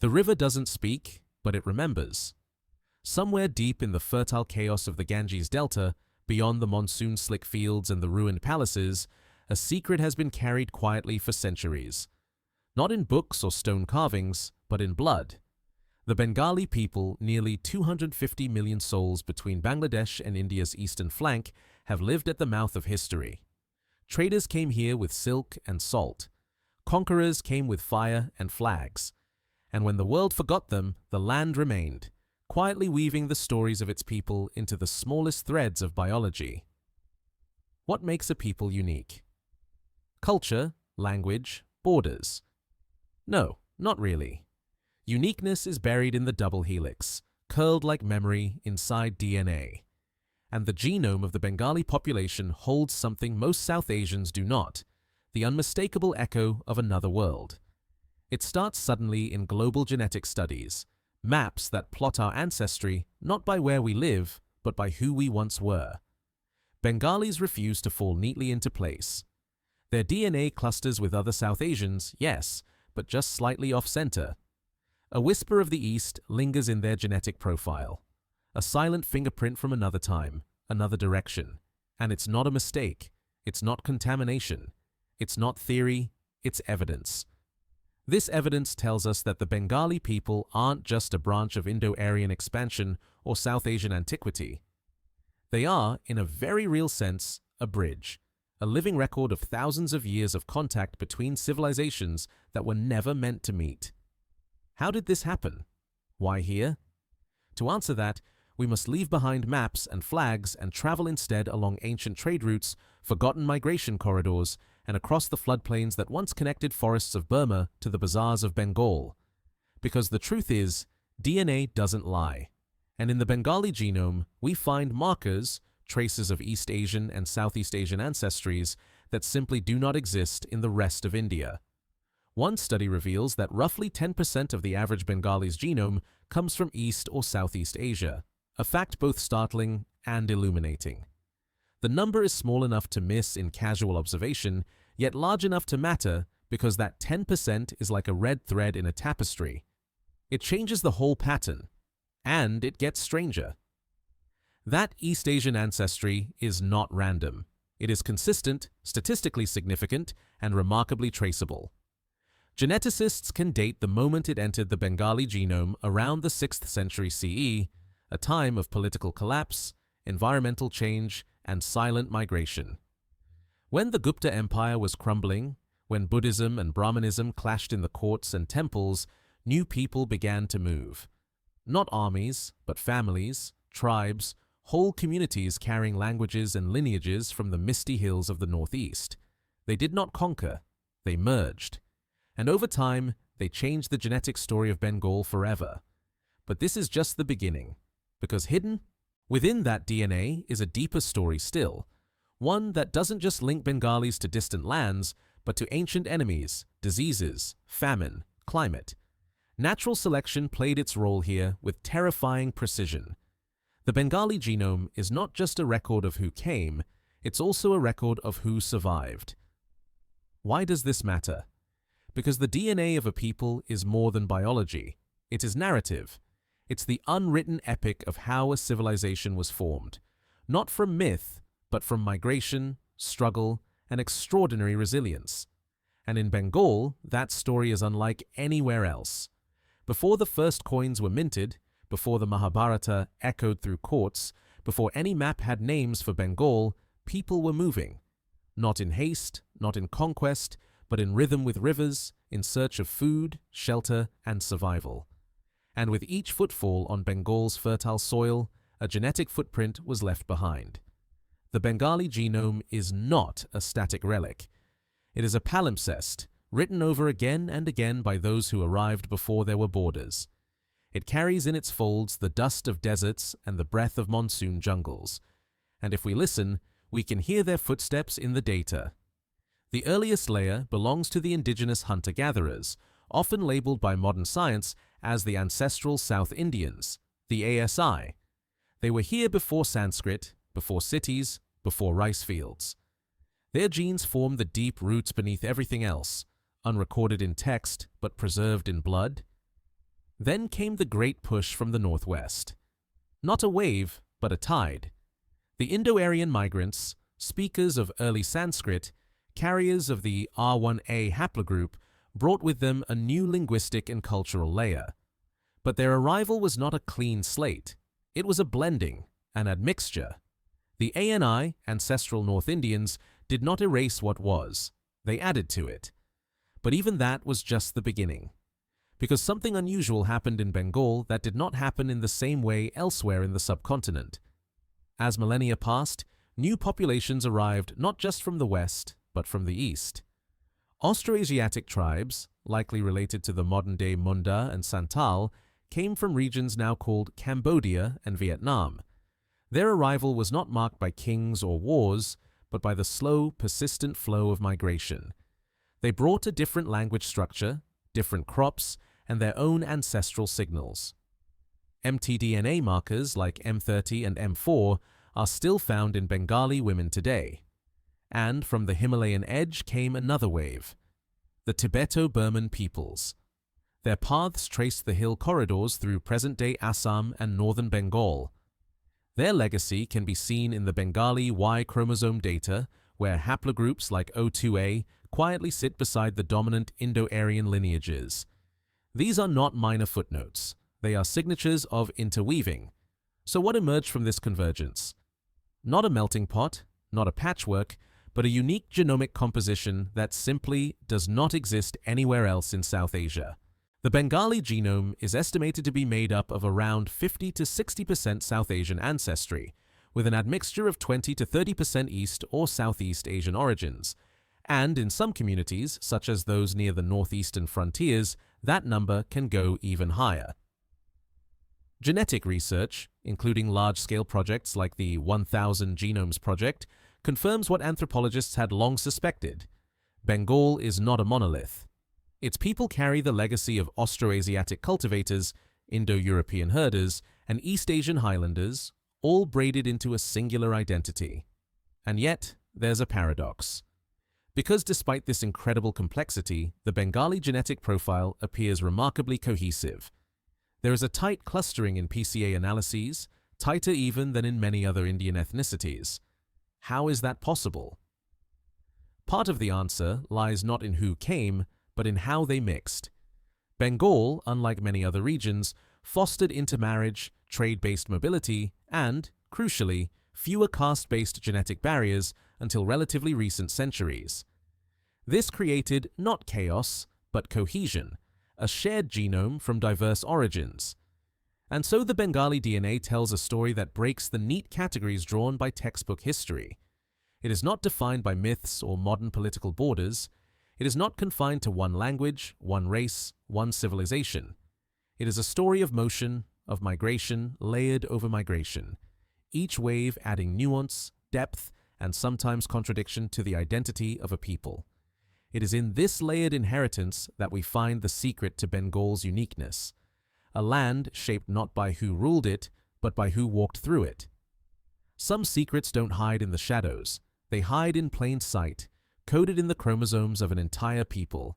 The river doesn't speak, but it remembers. Somewhere deep in the fertile chaos of the Ganges Delta, beyond the monsoon-slick fields and the ruined palaces, a secret has been carried quietly for centuries. Not in books or stone carvings, but in blood. The Bengali people, nearly 250 million souls between Bangladesh and India's eastern flank, have lived at the mouth of history. Traders came here with silk and salt. Conquerors came with fire and flags. And when the world forgot them, the land remained, quietly weaving the stories of its people into the smallest threads of biology. What makes a people unique? Culture, language, borders? No, not really. Uniqueness is buried in the double helix, curled like memory inside DNA. And the genome of the Bengali population holds something most South Asians do not, the unmistakable echo of another world. It starts suddenly in global genetic studies, maps that plot our ancestry not by where we live, but by who we once were. Bengalis refuse to fall neatly into place. Their DNA clusters with other South Asians, yes, but just slightly off-center. A whisper of the East lingers in their genetic profile, a silent fingerprint from another time, another direction. And it's not a mistake, it's not contamination, it's not theory, it's evidence. This evidence tells us that the Bengali people aren't just a branch of Indo-Aryan expansion or South Asian antiquity. They are, in a very real sense, a bridge, a living record of thousands of years of contact between civilizations that were never meant to meet. How did this happen? Why here? To answer that, we must leave behind maps and flags and travel instead along ancient trade routes, forgotten migration corridors, and across the floodplains that once connected forests of Burma to the bazaars of Bengal. Because the truth is, DNA doesn't lie. And in the Bengali genome, we find markers, traces of East Asian and Southeast Asian ancestries that simply do not exist in the rest of India. One study reveals that roughly 10% of the average Bengali's genome comes from East or Southeast Asia, a fact both startling and illuminating. The number is small enough to miss in casual observation, yet large enough to matter because that 10% is like a red thread in a tapestry. It changes the whole pattern, and it gets stranger. That East Asian ancestry is not random. It is consistent, statistically significant, and remarkably traceable. Geneticists can date the moment it entered the Bengali genome around the 6th century CE, a time of political collapse, environmental change, and silent migration. When the Gupta Empire was crumbling, when Buddhism and Brahmanism clashed in the courts and temples, new people began to move. Not armies, but families, tribes, whole communities carrying languages and lineages from the misty hills of the northeast. They did not conquer, they merged. And over time, they changed the genetic story of Bengal forever. But this is just the beginning, because hidden within that DNA is a deeper story still, one that doesn't just link Bengalis to distant lands, but to ancient enemies, diseases, famine, climate. Natural selection played its role here with terrifying precision. The Bengali genome is not just a record of who came, it's also a record of who survived. Why does this matter? Because the DNA of a people is more than biology. It is narrative. It's the unwritten epic of how a civilization was formed, not from myth, but from migration, struggle, and extraordinary resilience. And in Bengal, that story is unlike anywhere else. Before the first coins were minted, before the Mahabharata echoed through courts, before any map had names for Bengal, people were moving. Not in haste, not in conquest, but in rhythm with rivers, in search of food, shelter, and survival. And with each footfall on Bengal's fertile soil, a genetic footprint was left behind. The Bengali genome is not a static relic. It is a palimpsest, written over again and again by those who arrived before there were borders. It carries in its folds the dust of deserts and the breath of monsoon jungles. And if we listen, we can hear their footsteps in the data. The earliest layer belongs to the indigenous hunter-gatherers, often labeled by modern science as the ancestral South Indians, the ASI. They were here before Sanskrit, before cities, before rice fields. Their genes form the deep roots beneath everything else, unrecorded in text but preserved in blood. Then came the great push from the northwest. Not a wave, but a tide. The Indo-Aryan migrants, speakers of early Sanskrit, carriers of the R1a haplogroup, brought with them a new linguistic and cultural layer. But their arrival was not a clean slate. It was a blending, an admixture. The ANI, ancestral North Indians, did not erase what was. They added to it. But even that was just the beginning. Because something unusual happened in Bengal that did not happen in the same way elsewhere in the subcontinent. As millennia passed, new populations arrived not just from the west, but from the east. Austroasiatic tribes, likely related to the modern-day Munda and Santal, came from regions now called Cambodia and Vietnam. Their arrival was not marked by kings or wars, but by the slow, persistent flow of migration. They brought a different language structure, different crops, and their own ancestral signals. mtDNA markers like M30 and M4 are still found in Bengali women today. And from the Himalayan edge came another wave, the Tibeto-Burman peoples. Their paths traced the hill corridors through present-day Assam and northern Bengal. Their legacy can be seen in the Bengali Y chromosome data, where haplogroups like O2A quietly sit beside the dominant Indo-Aryan lineages. These are not minor footnotes. They are signatures of interweaving. So what emerged from this convergence? Not a melting pot, not a patchwork, but a unique genomic composition that simply does not exist anywhere else in South Asia. The Bengali genome is estimated to be made up of around 50 to 60% South Asian ancestry, with an admixture of 20 to 30% East or Southeast Asian origins. And in some communities, such as those near the northeastern frontiers, that number can go even higher. Genetic research, including large-scale projects like the 1000 Genomes Project, confirms what anthropologists had long suspected. Bengal is not a monolith. Its people carry the legacy of Austroasiatic cultivators, Indo-European herders, and East Asian highlanders, all braided into a singular identity. And yet, there's a paradox. Because despite this incredible complexity, the Bengali genetic profile appears remarkably cohesive. There is a tight clustering in PCA analyses, tighter even than in many other Indian ethnicities. How is that possible? Part of the answer lies not in who came, but in how they mixed. Bengal, unlike many other regions, fostered intermarriage, trade-based mobility, and, crucially, fewer caste-based genetic barriers until relatively recent centuries. This created not chaos, but cohesion, a shared genome from diverse origins. And so the Bengali DNA tells a story that breaks the neat categories drawn by textbook history. It is not defined by myths or modern political borders. It is not confined to one language, one race, one civilization. It is a story of motion, of migration, layered over migration, each wave adding nuance, depth, and sometimes contradiction to the identity of a people. It is in this layered inheritance that we find the secret to Bengal's uniqueness, a land shaped not by who ruled it, but by who walked through it. Some secrets don't hide in the shadows. They hide in plain sight, coded in the chromosomes of an entire people.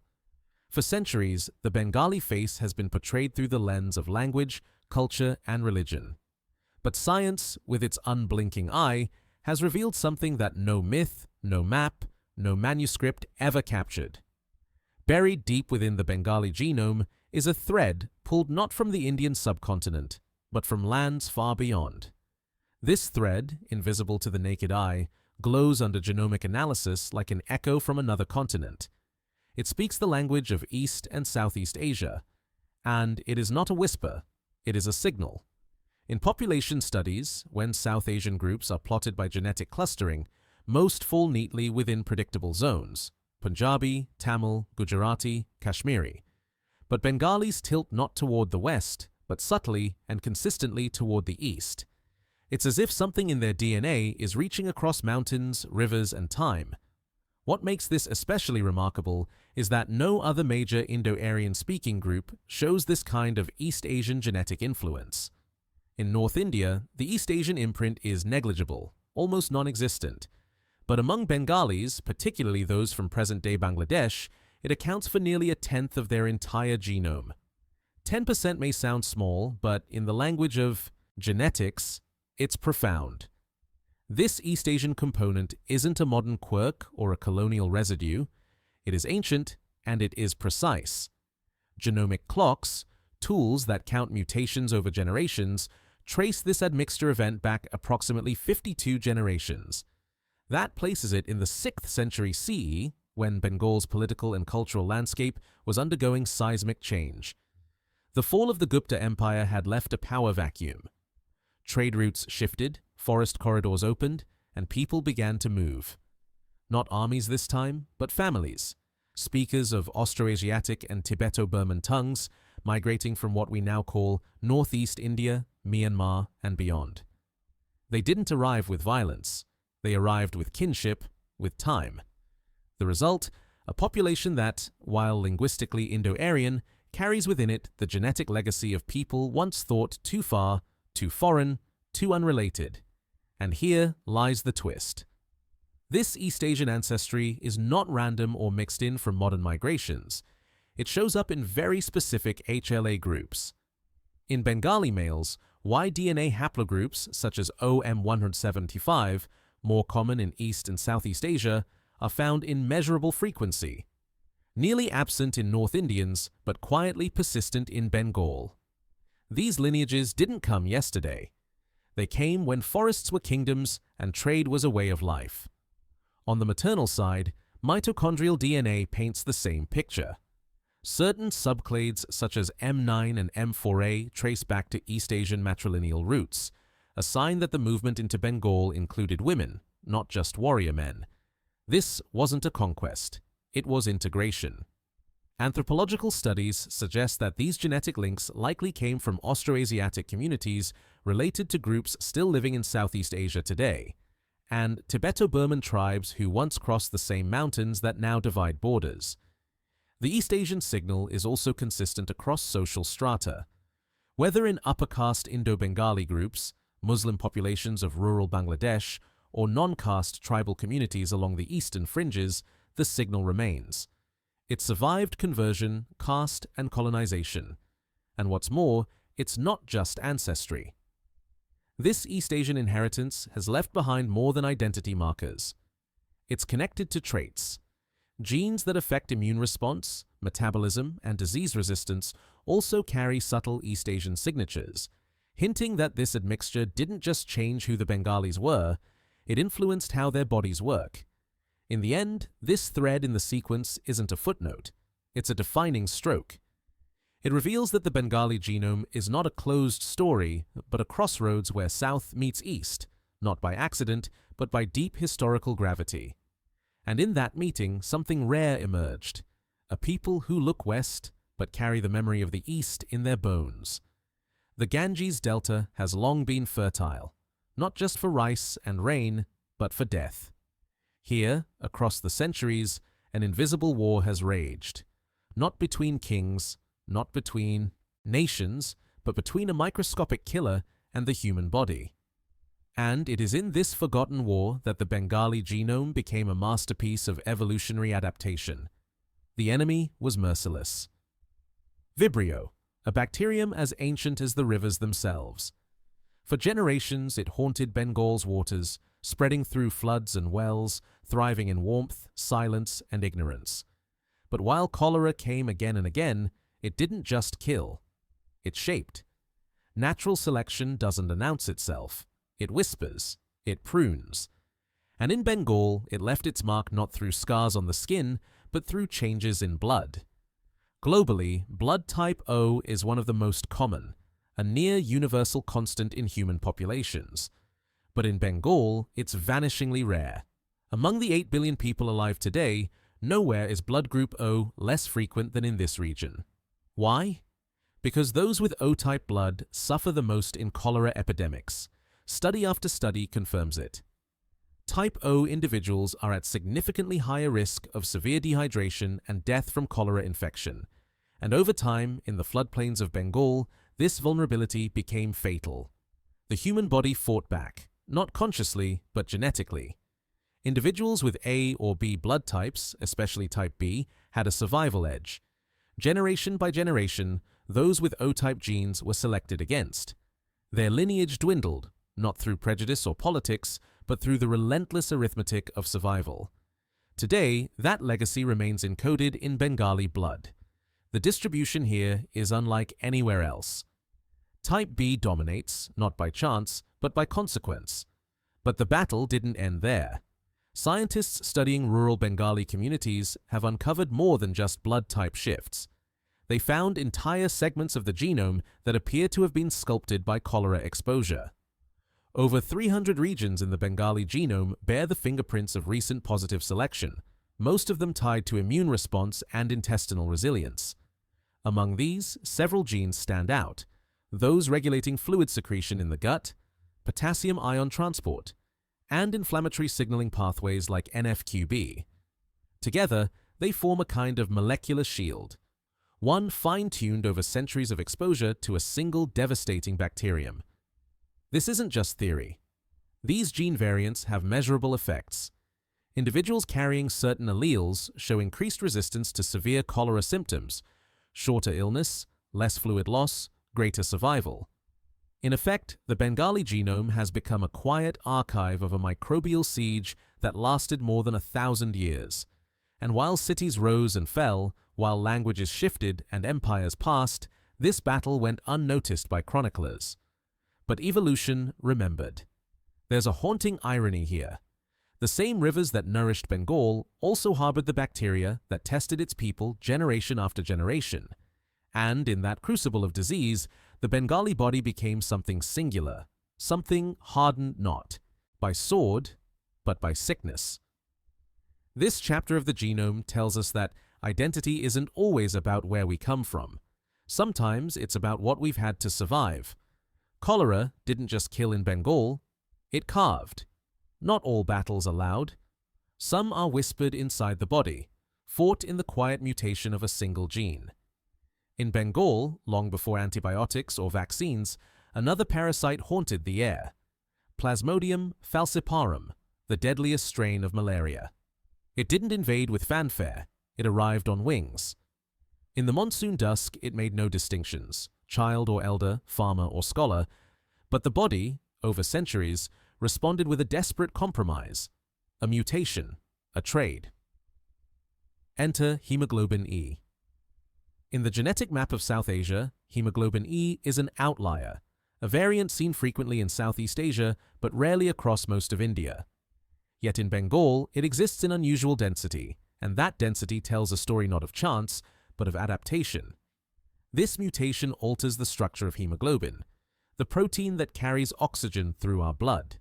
For centuries, the Bengali face has been portrayed through the lens of language, culture, and religion. But science, with its unblinking eye, has revealed something that no myth, no map, no manuscript ever captured. Buried deep within the Bengali genome is a thread pulled not from the Indian subcontinent, but from lands far beyond. This thread, invisible to the naked eye, glows under genomic analysis like an echo from another continent. It speaks the language of East and Southeast Asia, and it is not a whisper, it is a signal. In population studies, when South Asian groups are plotted by genetic clustering, most fall neatly within predictable zones: Punjabi, Tamil, Gujarati, Kashmiri. But Bengalis tilt not toward the west, but subtly and consistently toward the east. It's as if something in their DNA is reaching across mountains, rivers, and time. What makes this especially remarkable is that no other major Indo-Aryan speaking group shows this kind of East Asian genetic influence. In North India, the East Asian imprint is negligible, almost non-existent. But among Bengalis, particularly those from present-day Bangladesh, it accounts for nearly a tenth of their entire genome. 10% may sound small, but in the language of genetics, it's profound. This East Asian component isn't a modern quirk or a colonial residue. It is ancient, and it is precise. Genomic clocks, tools that count mutations over generations, trace this admixture event back approximately 52 generations. That places it in the 6th century CE, when Bengal's political and cultural landscape was undergoing seismic change. The fall of the Gupta Empire had left a power vacuum. Trade routes shifted, forest corridors opened, and people began to move. Not armies this time, but families, speakers of Austroasiatic and Tibeto-Burman tongues, migrating from what we now call Northeast India, Myanmar, and beyond. They didn't arrive with violence. They arrived with kinship, with time. The result, a population that, while linguistically Indo-Aryan, carries within it the genetic legacy of people once thought too far, too foreign, too unrelated. And here lies the twist. This East Asian ancestry is not random or mixed in from modern migrations. It shows up in very specific HLA groups. In Bengali males, Y-DNA haplogroups such as OM175, more common in East and Southeast Asia, are found in measurable frequency. Nearly absent in North Indians, but quietly persistent in Bengal. These lineages didn't come yesterday. They came when forests were kingdoms and trade was a way of life. On the maternal side, mitochondrial DNA paints the same picture. Certain subclades such as M9 and M4A trace back to East Asian matrilineal roots, a sign that the movement into Bengal included women, not just warrior men. This wasn't a conquest. It was integration. Anthropological studies suggest that these genetic links likely came from Austroasiatic communities related to groups still living in Southeast Asia today, and Tibeto-Burman tribes who once crossed the same mountains that now divide borders. The East Asian signal is also consistent across social strata. Whether in upper caste Indo-Bengali groups, Muslim populations of rural Bangladesh, or non-caste tribal communities along the eastern fringes, the signal remains. It survived conversion, caste, and colonization. And what's more, it's not just ancestry. This East Asian inheritance has left behind more than identity markers. It's connected to traits. Genes that affect immune response, metabolism, and disease resistance also carry subtle East Asian signatures, hinting that this admixture didn't just change who the Bengalis were, it influenced how their bodies work. In the end, this thread in the sequence isn't a footnote, it's a defining stroke. It reveals that the Bengali genome is not a closed story, but a crossroads where South meets East, not by accident, but by deep historical gravity. And in that meeting, something rare emerged, a people who look west, but carry the memory of the East in their bones. The Ganges Delta has long been fertile, not just for rice and rain, but for death. Here, across the centuries, an invisible war has raged, not between kings, not between nations, but between a microscopic killer and the human body. And it is in this forgotten war that the Bengali genome became a masterpiece of evolutionary adaptation. The enemy was merciless. Vibrio, a bacterium as ancient as the rivers themselves. For generations, it haunted Bengal's waters, spreading through floods and wells, thriving in warmth, silence, and ignorance. But while cholera came again and again, it didn't just kill. It shaped. Natural selection doesn't announce itself. It whispers. It prunes. And in Bengal, it left its mark not through scars on the skin, but through changes in blood. Globally, blood type O is one of the most common, a near universal constant in human populations. But in Bengal, it's vanishingly rare. Among the 8 billion people alive today, nowhere is blood group O less frequent than in this region. Why? Because those with O-type blood suffer the most in cholera epidemics. Study after study confirms it. Type O individuals are at significantly higher risk of severe dehydration and death from cholera infection. And over time, in the floodplains of Bengal, this vulnerability became fatal. The human body fought back, not consciously, but genetically. Individuals with A or B blood types, especially type B, had a survival edge. Generation by generation, those with O-type genes were selected against. Their lineage dwindled, not through prejudice or politics, but through the relentless arithmetic of survival. Today, that legacy remains encoded in Bengali blood. The distribution here is unlike anywhere else. Type B dominates, not by chance, but by consequence. But the battle didn't end there. Scientists studying rural Bengali communities have uncovered more than just blood type shifts. They found entire segments of the genome that appear to have been sculpted by cholera exposure. Over 300 regions in the Bengali genome bear the fingerprints of recent positive selection, most of them tied to immune response and intestinal resilience. Among these, several genes stand out, those regulating fluid secretion in the gut, potassium ion transport, and inflammatory signaling pathways like NF-κB. Together, they form a kind of molecular shield, one fine-tuned over centuries of exposure to a single devastating bacterium. This isn't just theory. These gene variants have measurable effects. Individuals carrying certain alleles show increased resistance to severe cholera symptoms, shorter illness, less fluid loss, greater survival. In effect, the Bengali genome has become a quiet archive of a microbial siege that lasted more than 1,000 years. And while cities rose and fell, while languages shifted and empires passed, this battle went unnoticed by chroniclers. But evolution remembered. There's a haunting irony here. The same rivers that nourished Bengal also harbored the bacteria that tested its people generation after generation. And in that crucible of disease, the Bengali body became something singular, something hardened not by sword, but by sickness. This chapter of the genome tells us that identity isn't always about where we come from. Sometimes it's about what we've had to survive. Cholera didn't just kill in Bengal, it carved. Not all battles are loud. Some are whispered inside the body, fought in the quiet mutation of a single gene. In Bengal, long before antibiotics or vaccines, another parasite haunted the air. Plasmodium falciparum, the deadliest strain of malaria. It didn't invade with fanfare, it arrived on wings. In the monsoon dusk, it made no distinctions, child or elder, farmer or scholar, but the body, over centuries, responded with a desperate compromise, a mutation, a trade. Enter hemoglobin E. In the genetic map of South Asia, hemoglobin E is an outlier, a variant seen frequently in Southeast Asia but rarely across most of India. Yet in Bengal, it exists in unusual density, and that density tells a story not of chance, but of adaptation. This mutation alters the structure of hemoglobin, the protein that carries oxygen through our blood.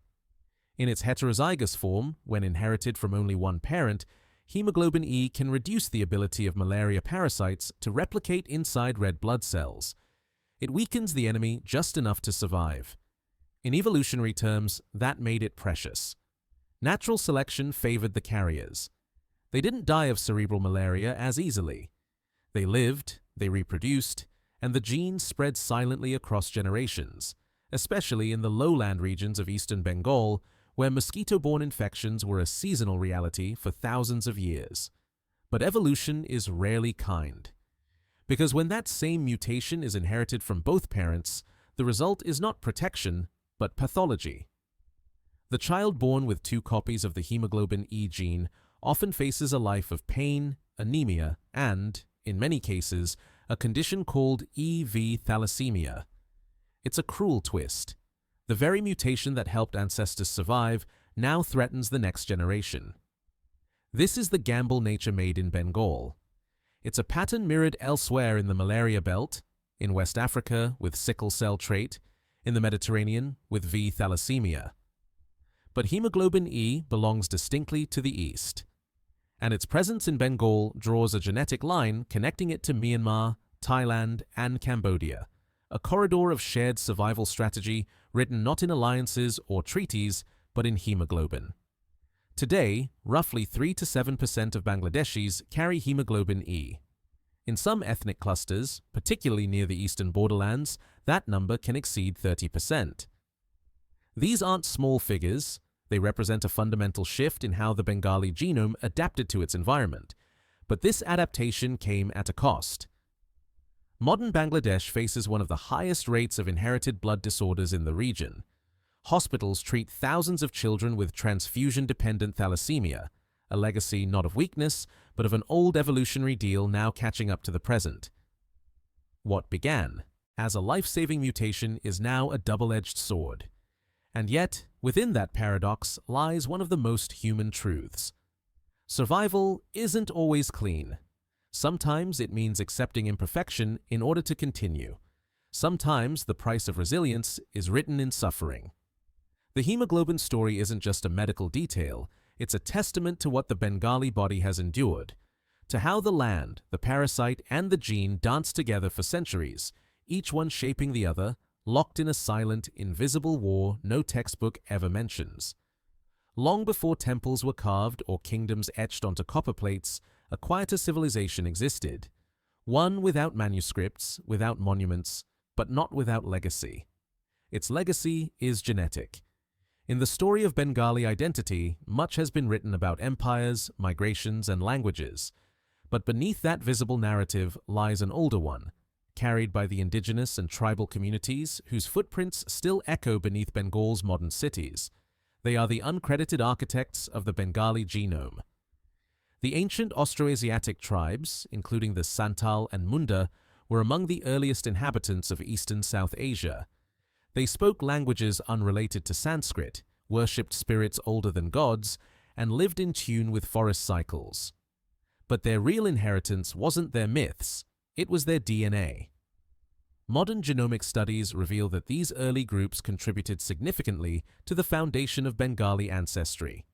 In its heterozygous form, when inherited from only one parent, hemoglobin E can reduce the ability of malaria parasites to replicate inside red blood cells. It weakens the enemy just enough to survive. In evolutionary terms, that made it precious. Natural selection favored the carriers. They didn't die of cerebral malaria as easily. They lived, they reproduced, and the gene spread silently across generations, especially in the lowland regions of eastern Bengal, where mosquito-borne infections were a seasonal reality for thousands of years. But evolution is rarely kind. Because when that same mutation is inherited from both parents, the result is not protection, but pathology. The child born with 2 copies of the hemoglobin E gene often faces a life of pain, anemia, and, in many cases, a condition called EV thalassemia. It's a cruel twist. The very mutation that helped ancestors survive now threatens the next generation. This is the gamble nature made in Bengal. It's a pattern mirrored elsewhere in the malaria belt, in West Africa with sickle cell trait, in the Mediterranean with V thalassemia. But hemoglobin E belongs distinctly to the East, and its presence in Bengal draws a genetic line connecting it to Myanmar, Thailand, and Cambodia, a corridor of shared survival strategy written not in alliances or treaties, but in hemoglobin. Today, roughly 3 to 7% of Bangladeshis carry hemoglobin E. In some ethnic clusters, particularly near the eastern borderlands, that number can exceed 30%. These aren't small figures. They represent a fundamental shift in how the Bengali genome adapted to its environment. But this adaptation came at a cost. Modern Bangladesh faces one of the highest rates of inherited blood disorders in the region. Hospitals treat thousands of children with transfusion-dependent thalassemia, a legacy not of weakness, but of an old evolutionary deal now catching up to the present. What began as a life-saving mutation is now a double-edged sword. And yet, within that paradox lies one of the most human truths. Survival isn't always clean. Sometimes it means accepting imperfection in order to continue. Sometimes the price of resilience is written in suffering. The hemoglobin story isn't just a medical detail, it's a testament to what the Bengali body has endured, to how the land, the parasite, and the gene danced together for centuries, each one shaping the other, locked in a silent, invisible war no textbook ever mentions. Long before temples were carved or kingdoms etched onto copper plates, a quieter civilization existed. One without manuscripts, without monuments, but not without legacy. Its legacy is genetic. In the story of Bengali identity, much has been written about empires, migrations, and languages. But beneath that visible narrative lies an older one, carried by the indigenous and tribal communities whose footprints still echo beneath Bengal's modern cities. They are the uncredited architects of the Bengali genome. The ancient Austroasiatic tribes, including the Santal and Munda, were among the earliest inhabitants of eastern South Asia. They spoke languages unrelated to Sanskrit, worshipped spirits older than gods, and lived in tune with forest cycles. But their real inheritance wasn't their myths, it was their DNA. Modern genomic studies reveal that these early groups contributed significantly to the foundation of Bengali ancestry.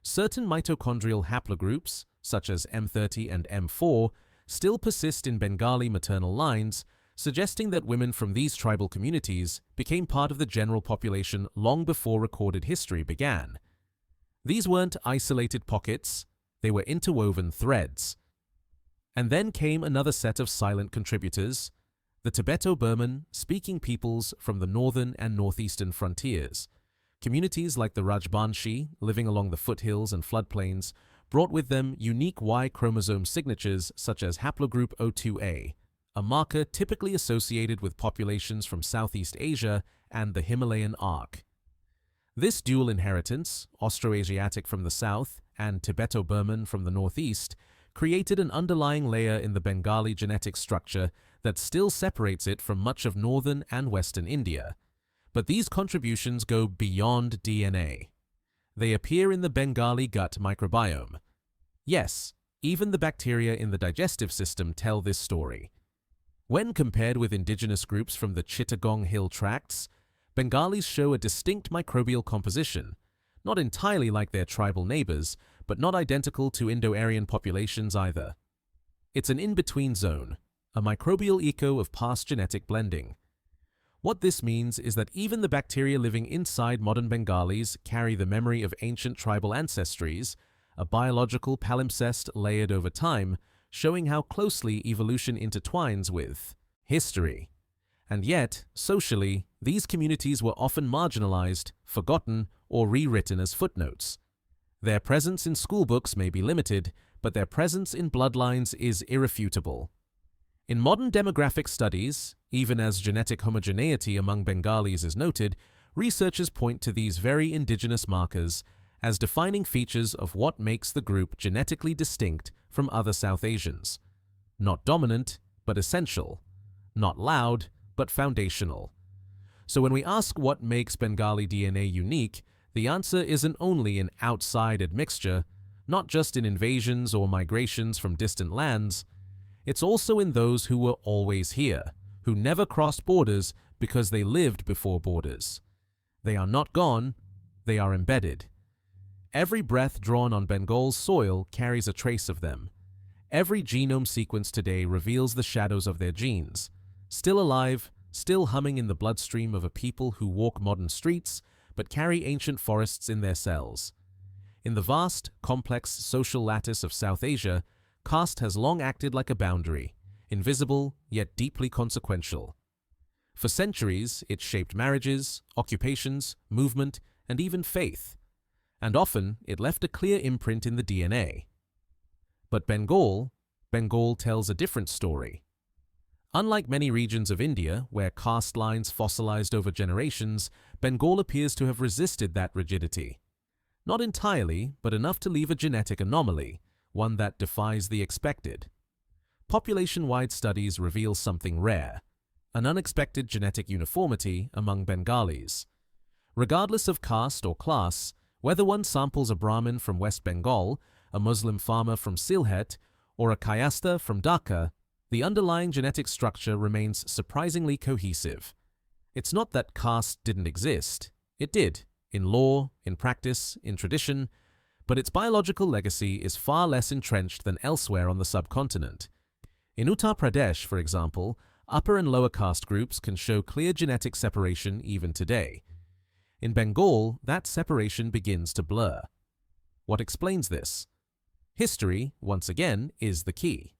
Certain mitochondrial haplogroups, such as M30 and M4, still persist in Bengali maternal lines, suggesting that women from these tribal communities became part of the general population long before recorded history began. These weren't isolated pockets, they were interwoven threads. And then came another set of silent contributors, the Tibeto-Burman speaking peoples from the northern and northeastern frontiers. Communities like the Rajbanshi, living along the foothills and floodplains, brought with them unique Y chromosome signatures such as haplogroup O2A, a marker typically associated with populations from Southeast Asia and the Himalayan arc. This dual inheritance, Austroasiatic from the south and Tibeto-Burman from the northeast, created an underlying layer in the Bengali genetic structure that still separates it from much of northern and western India. But these contributions go beyond DNA. They appear in the Bengali gut microbiome. Yes, even the bacteria in the digestive system tell this story. When compared with indigenous groups from the Chittagong Hill tracts, Bengalis show a distinct microbial composition, not entirely like their tribal neighbors, but not identical to Indo-Aryan populations either. It's an in-between zone, a microbial echo of past genetic blending. What this means is that even the bacteria living inside modern Bengalis carry the memory of ancient tribal ancestries, a biological palimpsest layered over time, showing how closely evolution intertwines with history. And yet, socially, these communities were often marginalized, forgotten, or rewritten as footnotes. Their presence in schoolbooks may be limited, but their presence in bloodlines is irrefutable. In modern demographic studies, even as genetic homogeneity among Bengalis is noted, researchers point to these very indigenous markers as defining features of what makes the group genetically distinct from other South Asians. Not dominant, but essential. Not loud, but foundational. So when we ask what makes Bengali DNA unique, the answer isn't only in outside admixture, not just in invasions or migrations from distant lands. It's also in those who were always here, who never crossed borders because they lived before borders. They are not gone, they are embedded. Every breath drawn on Bengal's soil carries a trace of them. Every genome sequence today reveals the shadows of their genes, still alive, still humming in the bloodstream of a people who walk modern streets but carry ancient forests in their cells. In the vast, complex social lattice of South Asia, caste has long acted like a boundary, invisible yet deeply consequential. For centuries, it shaped marriages, occupations, movement, and even faith. And often, it left a clear imprint in the DNA. But Bengal tells a different story. Unlike many regions of India, where caste lines fossilized over generations, Bengal appears to have resisted that rigidity. Not entirely, but enough to leave a genetic anomaly, one that defies the expected. Population-wide studies reveal something rare, an unexpected genetic uniformity among Bengalis. Regardless of caste or class, whether one samples a Brahmin from West Bengal, a Muslim farmer from Sylhet, or a Kayasta from Dhaka, the underlying genetic structure remains surprisingly cohesive. It's not that caste didn't exist. It did, in law, in practice, in tradition, but its biological legacy is far less entrenched than elsewhere on the subcontinent. In Uttar Pradesh, for example, upper and lower caste groups can show clear genetic separation even today. In Bengal, that separation begins to blur. What explains this? History, once again, is the key.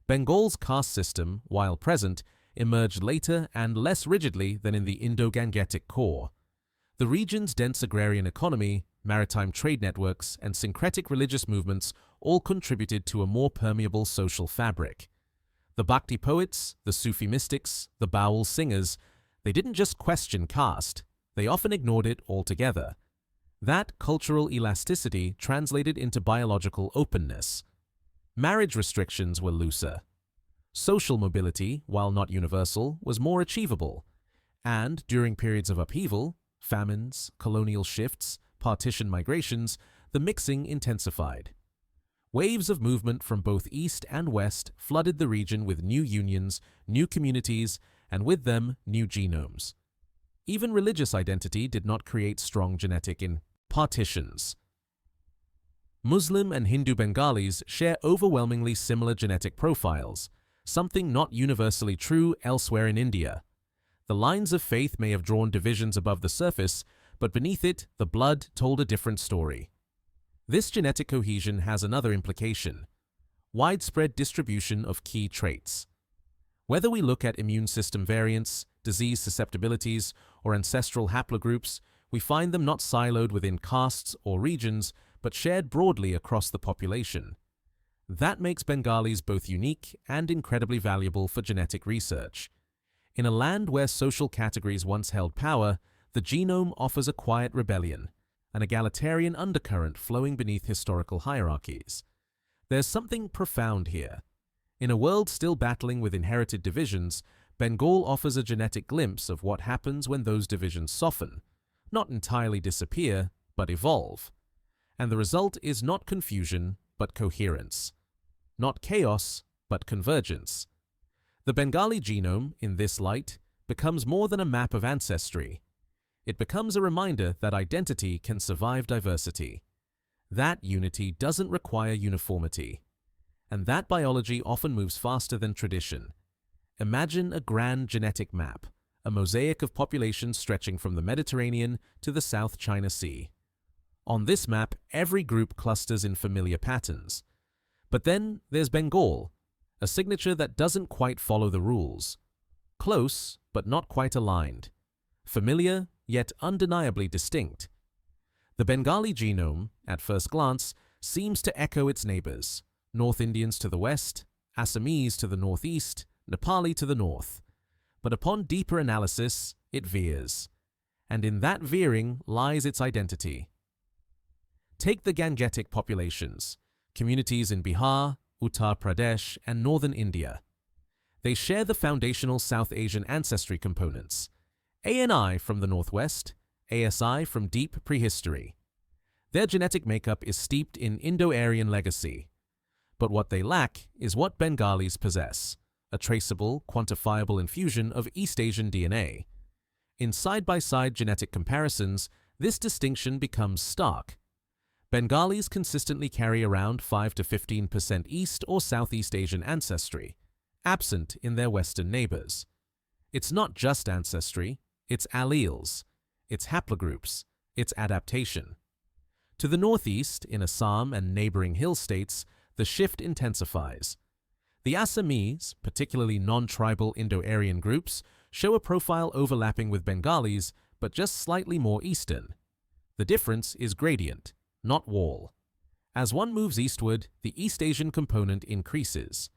Bengal's caste system, while present, emerged later and less rigidly than in the Indo-Gangetic core. The region's dense agrarian economy, maritime trade networks, and syncretic religious movements all contributed to a more permeable social fabric. The Bhakti poets, the Sufi mystics, the Baul singers, they didn't just question caste, they often ignored it altogether. That cultural elasticity translated into biological openness. Marriage restrictions were looser. Social mobility, while not universal, was more achievable. And during periods of upheaval, famines, colonial shifts, partition migrations, the mixing intensified. Waves of movement from both east and west flooded the region with new unions, new communities, and with them, new genomes. Even religious identity did not create strong genetic partitions. Muslim and Hindu Bengalis share overwhelmingly similar genetic profiles, something not universally true elsewhere in India. The lines of faith may have drawn divisions above the surface, but beneath it, the blood told a different story. This genetic cohesion has another implication: widespread distribution of key traits. Whether we look at immune system variants, disease susceptibilities, or ancestral haplogroups, we find them not siloed within castes or regions, but shared broadly across the population. That makes Bengalis both unique and incredibly valuable for genetic research. In a land where social categories once held power, the genome offers a quiet rebellion, an egalitarian undercurrent flowing beneath historical hierarchies. There's something profound here. In a world still battling with inherited divisions, Bengal offers a genetic glimpse of what happens when those divisions soften, not entirely disappear, but evolve. And the result is not confusion, but coherence. Not chaos, but convergence. The Bengali genome, in this light, becomes more than a map of ancestry. It becomes a reminder that identity can survive diversity. That unity doesn't require uniformity. And that biology often moves faster than tradition. Imagine a grand genetic map, a mosaic of populations stretching from the Mediterranean to the South China Sea. On this map, every group clusters in familiar patterns. But then there's Bengal, a signature that doesn't quite follow the rules. Close, but not quite aligned. Familiar, yet undeniably distinct. The Bengali genome, at first glance, seems to echo its neighbors: North Indians to the west, Assamese to the northeast, Nepali to the north. But upon deeper analysis, it veers. And in that veering lies its identity. Take the Gangetic populations, communities in Bihar, Uttar Pradesh, and northern India. They share the foundational South Asian ancestry components: ANI from the northwest, ASI from deep prehistory. Their genetic makeup is steeped in Indo-Aryan legacy. But what they lack is what Bengalis possess: a traceable, quantifiable infusion of East Asian DNA. In side-by-side genetic comparisons, this distinction becomes stark. Bengalis consistently carry around 5 to 15% East or Southeast Asian ancestry, absent in their Western neighbors. It's not just ancestry, it's alleles, it's haplogroups, it's adaptation. To the northeast, in Assam and neighboring hill states, the shift intensifies. The Assamese, particularly non-tribal Indo-Aryan groups, show a profile overlapping with Bengalis, but just slightly more eastern. The difference is gradient, not wall. As one moves eastward, the East Asian component increases.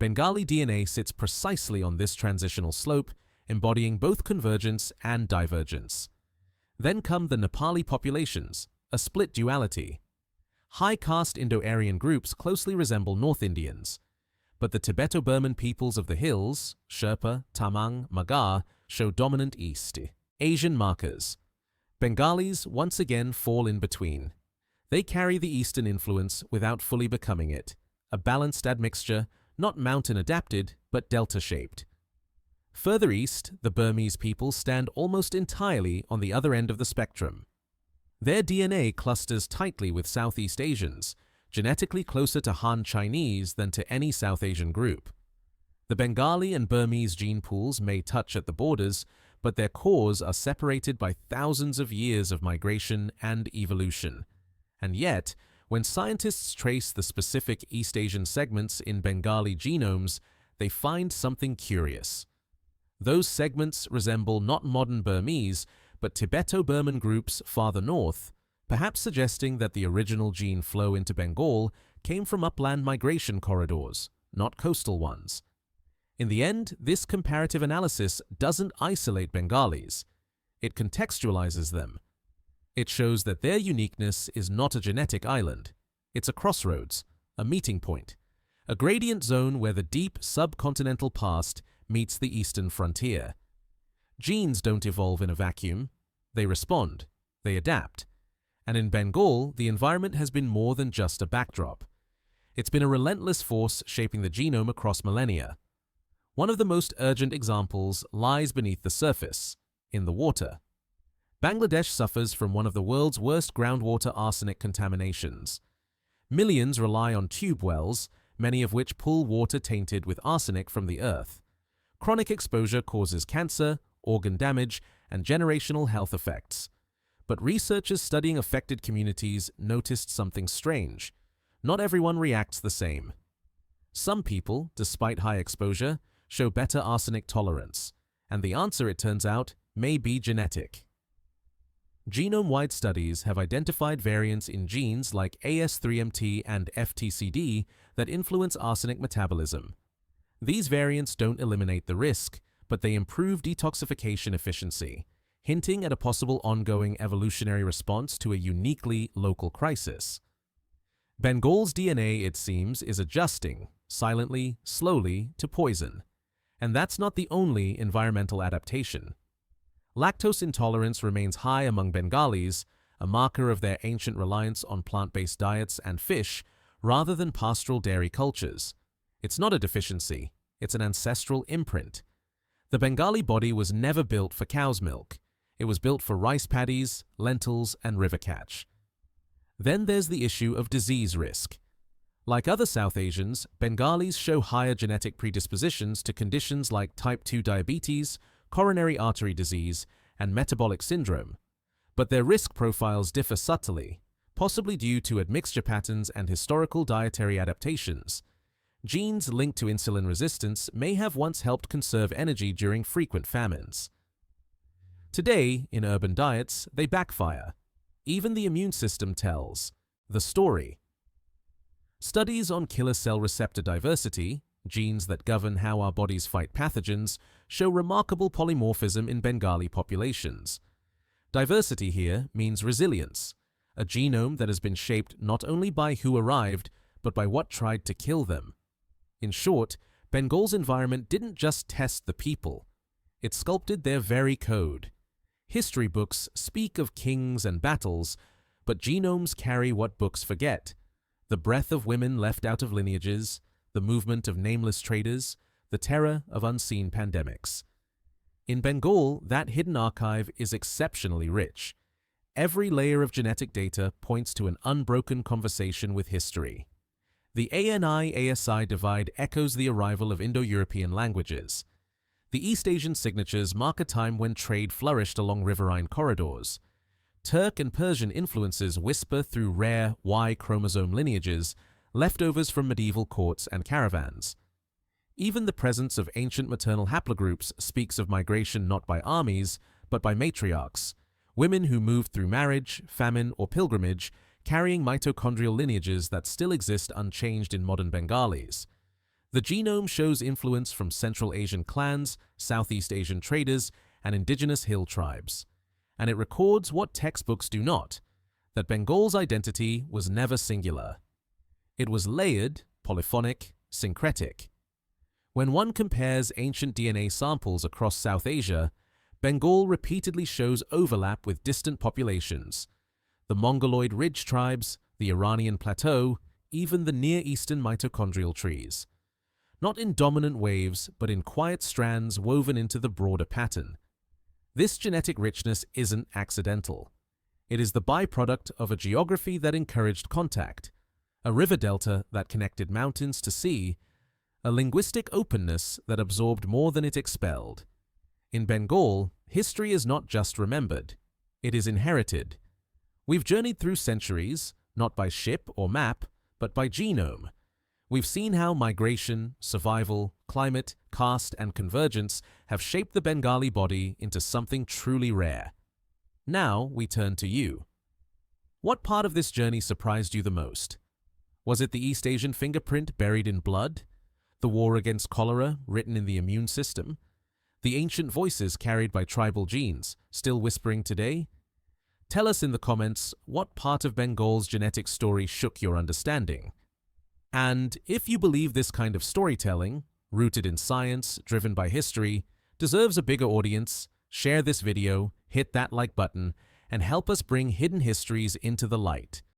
Bengali DNA sits precisely on this transitional slope, embodying both convergence and divergence. Then come the Nepali populations, a split duality. High caste Indo-Aryan groups closely resemble North Indians, but the Tibeto-Burman peoples of the hills, Sherpa, Tamang, Magar, show dominant East Asian markers. Bengalis once again fall in between. They carry the Eastern influence without fully becoming it, a balanced admixture, not mountain-adapted, but delta-shaped. Further east, the Burmese people stand almost entirely on the other end of the spectrum. Their DNA clusters tightly with Southeast Asians, genetically closer to Han Chinese than to any South Asian group. The Bengali and Burmese gene pools may touch at the borders, but their cores are separated by thousands of years of migration and evolution. And yet, when scientists trace the specific East Asian segments in Bengali genomes, they find something curious. Those segments resemble not modern Burmese, but Tibeto-Burman groups farther north, perhaps suggesting that the original gene flow into Bengal came from upland migration corridors, not coastal ones. In the end, this comparative analysis doesn't isolate Bengalis. It contextualizes them. It shows that their uniqueness is not a genetic island. It's a crossroads, a meeting point, a gradient zone where the deep subcontinental past meets the eastern frontier. Genes don't evolve in a vacuum. They respond. They adapt. And in Bengal, the environment has been more than just a backdrop. It's been a relentless force shaping the genome across millennia. One of the most urgent examples lies beneath the surface, in the water. Bangladesh suffers from one of the world's worst groundwater arsenic contaminations. Millions rely on tube wells, many of which pull water tainted with arsenic from the earth. Chronic exposure causes cancer, organ damage, and generational health effects. But researchers studying affected communities noticed something strange. Not everyone reacts the same. Some people, despite high exposure, show better arsenic tolerance, and the answer, it turns out, may be genetic. Genome-wide studies have identified variants in genes like AS3MT and FTCD that influence arsenic metabolism. These variants don't eliminate the risk, but they improve detoxification efficiency, hinting at a possible ongoing evolutionary response to a uniquely local crisis. Bengal's DNA, it seems, is adjusting, silently, slowly, to poison. And that's not the only environmental adaptation. Lactose intolerance remains high among Bengalis, a marker of their ancient reliance on plant-based diets and fish rather than pastoral dairy cultures. It's not a deficiency, it's an ancestral imprint. The Bengali body was never built for cow's milk. It was built for rice paddies, lentils, and river catch. Then there's the issue of disease risk. Like other South Asians, Bengalis show higher genetic predispositions to conditions like type 2 diabetes, coronary artery disease, and metabolic syndrome. But their risk profiles differ subtly, possibly due to admixture patterns and historical dietary adaptations. Genes linked to insulin resistance may have once helped conserve energy during frequent famines. Today, in urban diets, they backfire. Even the immune system tells the story. Studies on killer cell receptor diversity, genes that govern how our bodies fight pathogens, show remarkable polymorphism in Bengali populations. Diversity here means resilience, a genome that has been shaped not only by who arrived, but by what tried to kill them. In short, Bengal's environment didn't just test the people, it sculpted their very code. History books speak of kings and battles, but genomes carry what books forget: the breath of women left out of lineages, the movement of nameless traders, the terror of unseen pandemics. In Bengal, that hidden archive is exceptionally rich. Every layer of genetic data points to an unbroken conversation with history. The ANI-ASI divide echoes the arrival of Indo-European languages. The East Asian signatures mark a time when trade flourished along riverine corridors. Turk and Persian influences whisper through rare Y chromosome lineages, leftovers from medieval courts and caravans. Even the presence of ancient maternal haplogroups speaks of migration not by armies, but by matriarchs, women who moved through marriage, famine, or pilgrimage, carrying mitochondrial lineages that still exist unchanged in modern Bengalis. The genome shows influence from Central Asian clans, Southeast Asian traders, and indigenous hill tribes. And it records what textbooks do not, that Bengal's identity was never singular. It was layered, polyphonic, syncretic. When one compares ancient DNA samples across South Asia, Bengal repeatedly shows overlap with distant populations. The Mongoloid ridge tribes, the Iranian plateau, even the Near Eastern mitochondrial trees. Not in dominant waves, but in quiet strands woven into the broader pattern. This genetic richness isn't accidental. It is the byproduct of a geography that encouraged contact, a river delta that connected mountains to sea, a linguistic openness that absorbed more than it expelled. In Bengal, history is not just remembered, it is inherited. We've journeyed through centuries, not by ship or map, but by genome. We've seen how migration, survival, climate, caste, and convergence have shaped the Bengali body into something truly rare. Now we turn to you. What part of this journey surprised you the most? Was it the East Asian fingerprint buried in blood? The war against cholera written in the immune system? The ancient voices carried by tribal genes, still whispering today? Tell us in the comments what part of Bengal's genetic story shook your understanding. And if you believe this kind of storytelling, rooted in science, driven by history, deserves a bigger audience, share this video, hit that like button, and help us bring hidden histories into the light.